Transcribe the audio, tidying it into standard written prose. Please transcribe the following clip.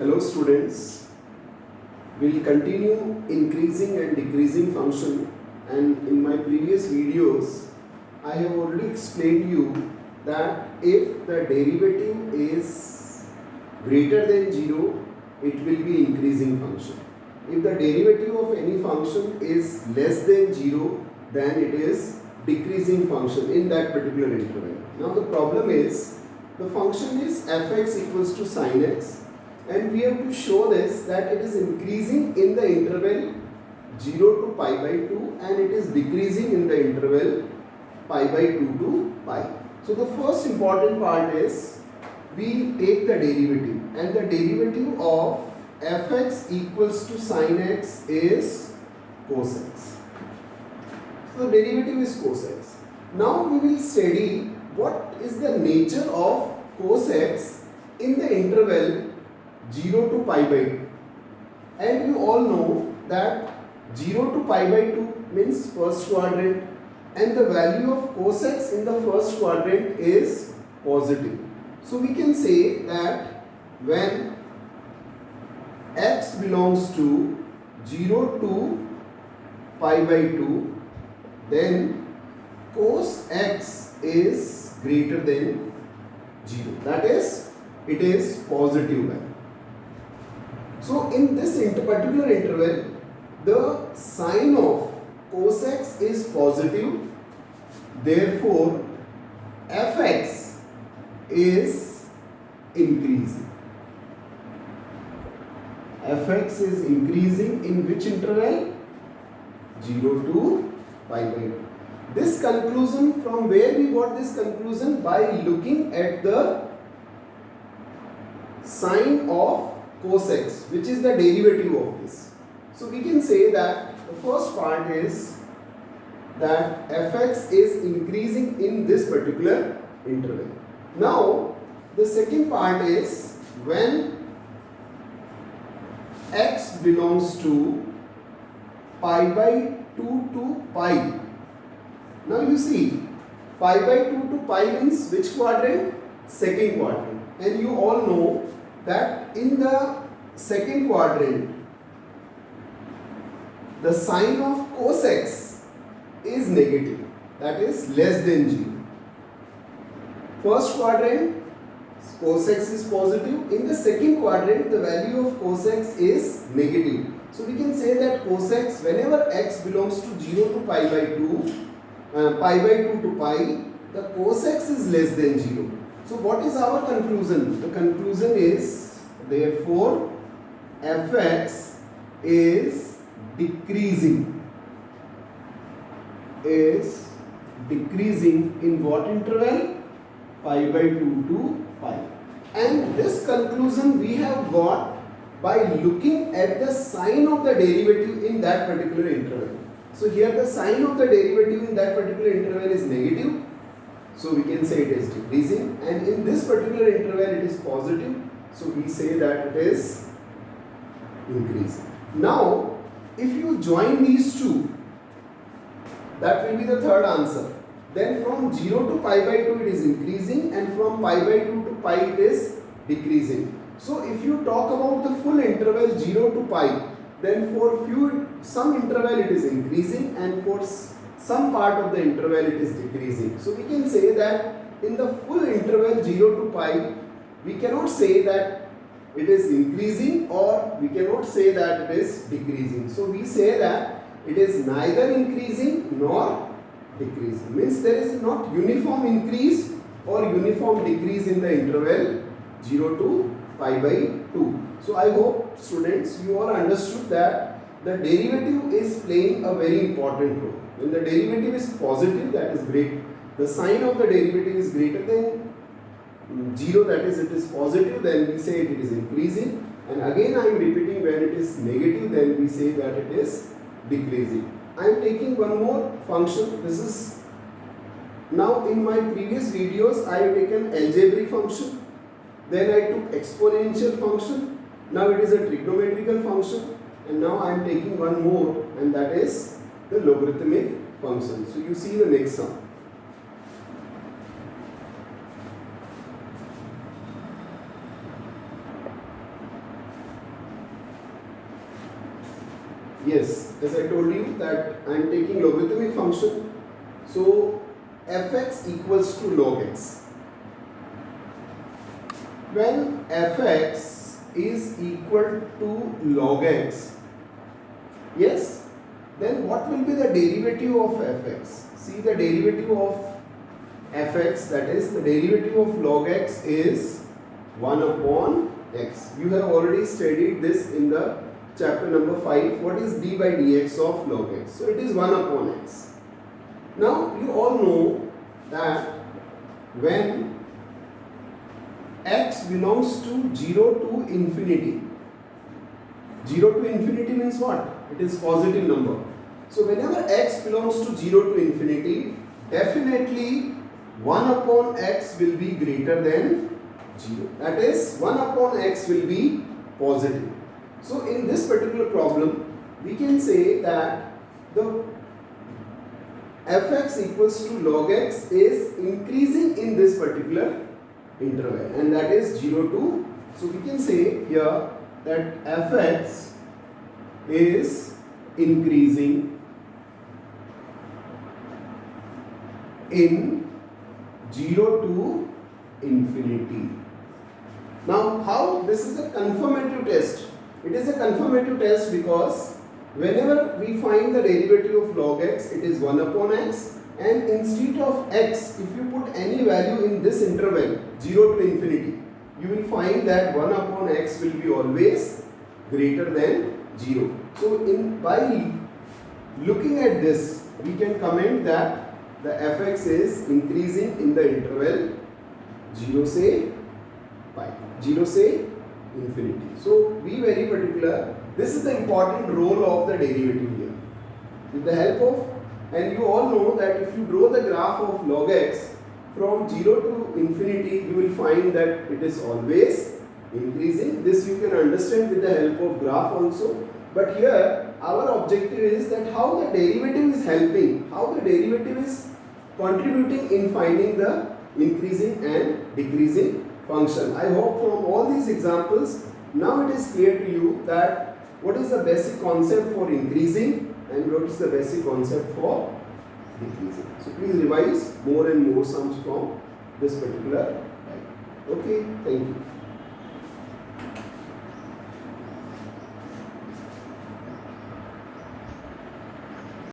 Hello students, we will continue increasing and decreasing function, and in my previous videos I have already explained you that if the derivative is greater than 0, it will be increasing function. If the derivative of any function is less than 0, then it is decreasing function in that particular interval. Now the problem is, the function is fx equals to sin x, and we have to show this that it is increasing in the interval 0 to pi by 2 and it is decreasing in the interval pi by 2 to pi. So the first important part is we take the derivative, and the derivative of fx equals to sin x is cos x. So the derivative is cos x. Now we will study what is the nature of cos x in the interval 0 to pi by 2. And you all know that 0 to pi by 2 means first quadrant, and the value of cos x in the first quadrant is positive. So we can say that when x belongs to 0 to pi by 2, then cos x is greater than 0. That is, it is positive value. So in this particular interval, the sign of cos x is positive, therefore fx is increasing. Fx is increasing in which interval? 0 to pi by 2. This conclusion, from where we got this conclusion? By looking at the sign of cos x, which is the derivative of this. So we can say that the first part is that fx is increasing in this particular interval. Now the second part is when x belongs to pi by 2 to pi. Now you see, pi by 2 to pi means which quadrant? Second quadrant. And you all know that in the second quadrant, the sign of cos x is negative, that is less than 0. First quadrant, cos x is positive. In the second quadrant, the value of cos x is negative. So we can say that cos x, whenever x belongs to 0 to pi by 2, pi by 2 to pi, the cos x is less than 0. So what is our conclusion? The conclusion is, therefore fx is decreasing. Is decreasing in what interval? Pi by 2 to pi. And this conclusion we have got by looking at the sign of the derivative in that particular interval. So here the sign of the derivative in that particular interval is negative, so we can say it is decreasing, and in this particular interval it is positive, so we say that it is increasing. Now if you join these two, that will be the third answer. Then from 0 to pi by 2 it is increasing, and from pi by 2 to pi it is decreasing. So if you talk about the full interval 0 to pi, then for some interval it is increasing, and for some part of the interval it is decreasing. So we can say that in the full interval 0 to pi, we cannot say that it is increasing, or we cannot say that it is decreasing. So we say that it is neither increasing nor decreasing. Means there is not uniform increase or uniform decrease in the interval 0 to pi by 2. So I hope students you all understood that the derivative is playing a very important role. When the derivative is positive, that is great. The sign of the derivative is greater than 0, that is it is positive, then we say it is increasing. And again I am repeating, when it is negative, then we say that it is decreasing. I am taking one more function. This is, now in my previous videos I have taken algebraic function, then I took exponential function, now it is a trigonometrical function, and now I am taking one more, and that is the logarithmic function. So you see the next sum. Yes, as I told you that I am taking logarithmic function. So fx equals to log x. When fx is equal to log x, yes, then what will be the derivative of fx? See, the derivative of fx, that is the derivative of log x, is 1 upon x. You have already studied this in the chapter number 5. What is d by dx of log x? So it is 1 upon x. Now you all know that when x belongs to 0 to infinity, 0 to infinity means what? It is positive number. So whenever x belongs to 0 to infinity, definitely 1 upon x will be greater than 0. That is, 1 upon x will be positive. So in this particular problem, we can say that the fx equals to log x is increasing in this particular interval, and that is 0 to, so we can say here that fx is increasing in 0 to infinity. Now, how this is a confirmative test? It is a confirmative test because whenever we find the derivative of log x, it is 1 upon x, and instead of x, if you put any value in this interval 0 to infinity, you will find that 1 upon x will be always greater than 0. So by looking at this, we can comment that the fx is increasing in the interval 0 say pi, 0 say infinity. So be very particular. This is the important role of the derivative here. With the help of, and you all know that if you draw the graph of log x from 0 to infinity, you will find that it is always increasing. This you can understand with the help of graph also. But here our objective is that how the derivative is helping, how the derivative is contributing in finding the increasing and decreasing function. I hope from all these examples now it is clear to you that what is the basic concept for increasing and what is the basic concept for decreasing. So please revise more and more sums from this particular type. Okay, thank you.